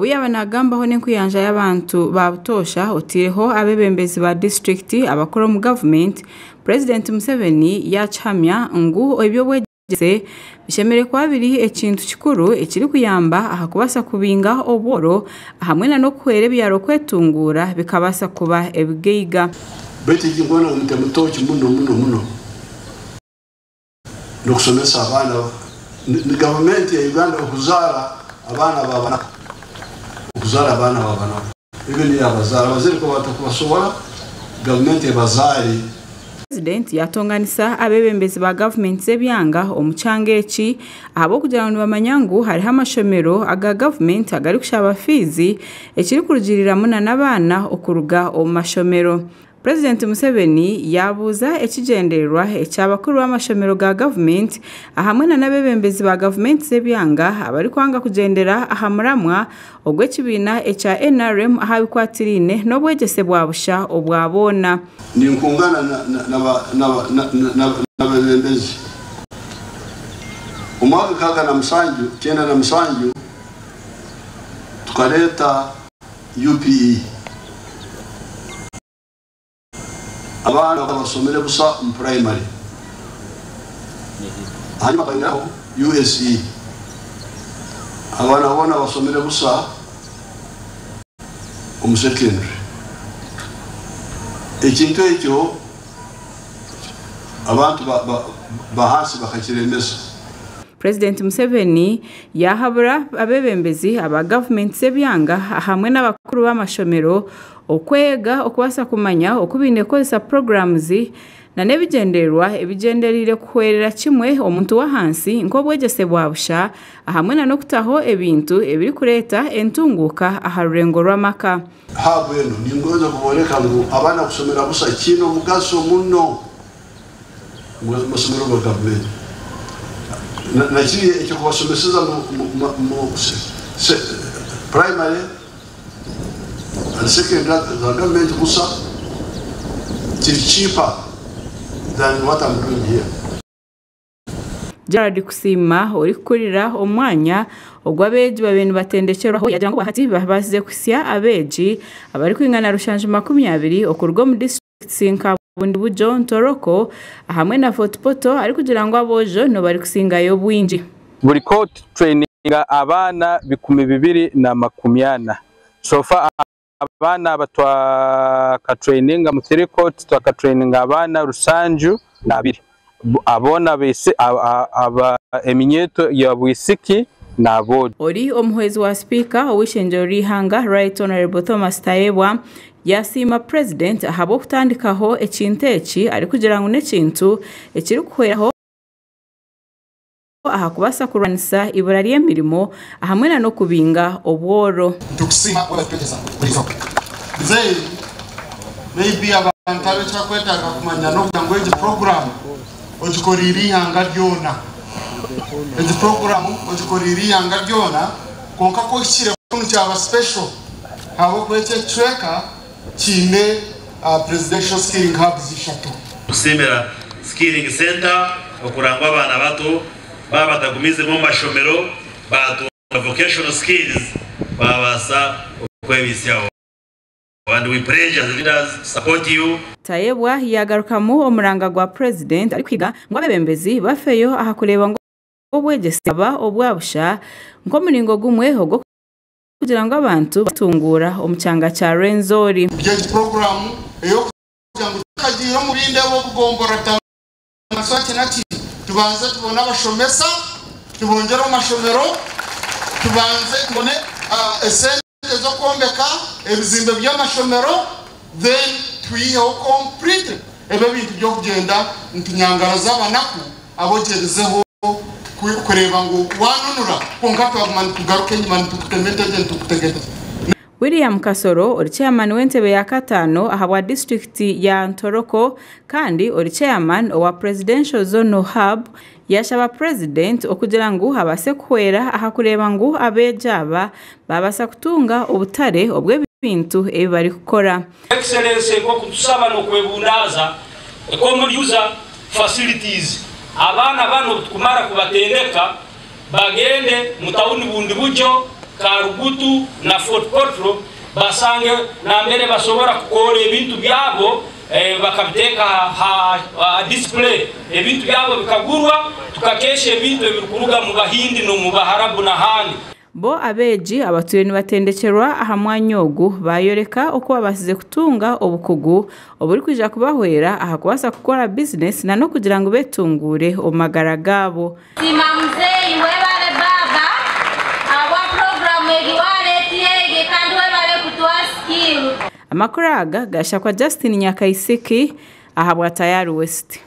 Obuyaba nagambaho n'enkuyanja y'abantu babutosha otireho abebembezi ba district abakora mu government. President Museveni yachahamya ngu ebyo bwegese bishemere kwa biri ekintu kikuru ekiri kuyamba ahakubasa kubinga obworo hamwe na no kwere byaro kwetungura bikabasa kuba ebigeiga. Beti jingona umutemutoki muno nokusomesa abana ni government ya Uganda okuzara abana babana ibindi abazara baziri ko batakubasobora government ebazari. President yatonganisa abebembezi ba government zebyanga omucangeki abo kugira ngo bamanyangu hari hamashomero aga government agari kushaba fizi ekiri kurugirira muna nabana okuruga omashomero. President Museveni yabuza ekigendererwa ekyabakuru b'amashomero ga government ahamwe na nabebembezi ba government zebyanga abari kwanga kugendera ahamuramwa ogwekibina ekya NRM ahabikwatirine n'obwegese bwabusha obwabona. Ni nkungana n'abebembezi umwaka kaga na musanju kenda na musanju tukaleta UPE abana basomere busa mu primary hanyuma bakageraho USE abana basomere busa mu secondary. Ekintu ekyo abantu bahasi bakakiremesa. President Museveni yahabura abebembezi aba government zebyanga hamwe n'abakuru b'amashomero okwega okubasa kumanya okubinekozesa programs na nebigenderwa ebigenderire kwerera kimwe omuntu wa hansi nk'obwegese bwabusha hamwe na nokutaho ebintu ebiri kureta entunguka aharurengo rw'amaka. Habweno ningoza kuboleka ngo abana kusomera busa kino mugaso muno musomero wa government nakiri icyo kubasomeseza mu primary and secondary government busa cheaper than what I'm doing here. Gerard Kusima uri kurira omwanya ogwabeji babenu batendekeraho yagira ngo bahati bazize kusya abeji abari kwingana rushanje 20 okurwa mu district sinka bundi bujo Ntoroko hamwe na Footpoto ari kugira ngo abojo no bari kusingayo bwinji. Buri court training abana 220 sofa abana batwa ka training mu court twa ka training abana rusanju na 2 abona bese aba eminyeto ya bwisiki na board. Ori omuhwezi wa speaker owishenjo rihanga Right Honorable Thomas Tayebwa yasima president ahabo kutandikaho ekinteki ari kugira ngo nekintu ekiri kuheraho ahakubasa kuranisa ibura ry'emirimo ahamwe na no kubinga obworo. Tukusima kwa pesa zai maybe abantu abechakwetaga kumanya no kangweje program ojikoriri hanga ryona ezi program ojikoriri hanga ryona konka ko kire kuntu cyaba special habo kwece treka kine presidential skilling hubs zishatu kusemera skilling center okurangwa abana bato babatagumize mu mashomero bato vocational skills babasa kwebisyaho. And we pray as leaders support you. Tayebwa yagaruka mu omuranga gwa president ari kwiga ngo abebembezi bafeyo ahakureba ngo obwegesaba obwabusha ngo muningo gumwe hogo kugira ngo abantu batungura omucanga cha Renzori. Iyo program eyo kugira ngo kagira mu binde bo kugombora tamasake nati tubanze tubona abashomesa tubongera amashomero tubanze tubone zo kombeka ebizimbe by'amashomero then twiho complete ebe bintu byo kugenda ntinyangara z'abanaku abogerezeho kureba ngo wanunura konka twagumana tugaruke nyuma tukutegete. William Kasoro ori chairman w'entebe ya katano ahabwa district ya Ntoroko kandi ori chairman wa presidential zone hub yashaba president okugira ngo habase kwera ahakureba ngo abejaba babasa kutunga obutare obw'ebintu ebari kukora. Excellence ko kutusaba no kwebundaza common user facilities abana bano kumara kubatendeka bagende mutawundi bundi bujo Karugutu na Fort Portal basange na mbere bashobora kukora ibintu byabo bakabiteka display ibintu byabo bikagurwa tukakesha ibintu bikuruga mu Bahindi no mu Baharabu na handi. Bo abeji abatuye nibatendekerwa ahamwanyogu bayoreka uko babasize kutunga obukugu oburi kwija kubahwera ahakubasa gukora business na no kugira ngo betungure omagara gabo. Simamze iwebale baba awa program egiwale tiege kandi webale kutwa skill. Amakuru aga gasha kwa Justin Nyakayisiki ahabwa Tayari West.